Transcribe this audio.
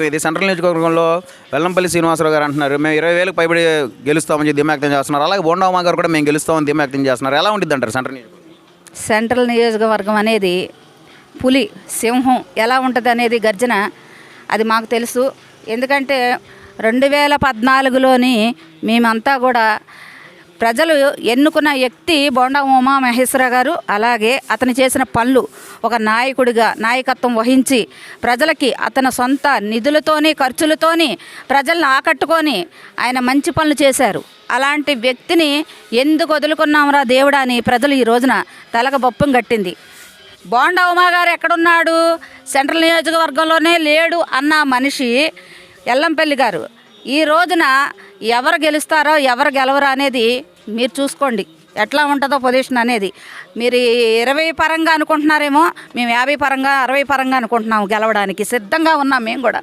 ఇది సెంట్రల్ నియోజకవర్గంలో వెల్లంపల్లి శ్రీనివాసరావు గారు అంటున్నారు, మేము 20,000 పైబడి గెలుస్తామని చెప్పి ధీమా వ్యక్తం చేస్తున్నారు. అలాగే బోండా ఉమా గారు కూడా మేము గెలుస్తామని ధీమా వ్యక్తం చేస్తున్నారు. ఎలా ఉంటుంది అంటారు సెంట్రల్ నియోజకవర్గం? సెంట్రల్ నియోజకవర్గం అనేది పులి సింహం ఎలా ఉంటుంది అనేది గర్జన అది మాకు తెలుసు. ఎందుకంటే 2014లోని మేమంతా కూడా ప్రజలు ఎన్నుకున్న వ్యక్తి బోండా ఉమా మహేశ్వర గారు. అలాగే అతను చేసిన పనులు ఒక నాయకుడిగా నాయకత్వం వహించి ప్రజలకి అతని సొంత నిధులతోని ఖర్చులతోని ప్రజలను ఆకట్టుకొని ఆయన మంచి పనులు చేశారు. అలాంటి వ్యక్తిని ఎందుకు వదులుకున్నాంరా దేవుడా అని ప్రజలు ఈ రోజున తలక బొప్పం కట్టింది. బోండా ఉమా గారు ఎక్కడున్నాడు, సెంట్రల్ నియోజకవర్గంలోనే లేడు అన్న మనిషి ఎల్లంపల్లి గారు. ఈ రోజున ఎవరు గెలుస్తారో ఎవరు గెలవరో అనేది మీరు చూసుకోండి, ఎట్లా ఉంటుందో పొజిషన్ అనేది. మీరు 20 పరంగా అనుకుంటున్నారేమో, మేము 50 పరంగా 60 పరంగా అనుకుంటున్నాము. గెలవడానికి సిద్ధంగా ఉన్నాం మేము కూడా.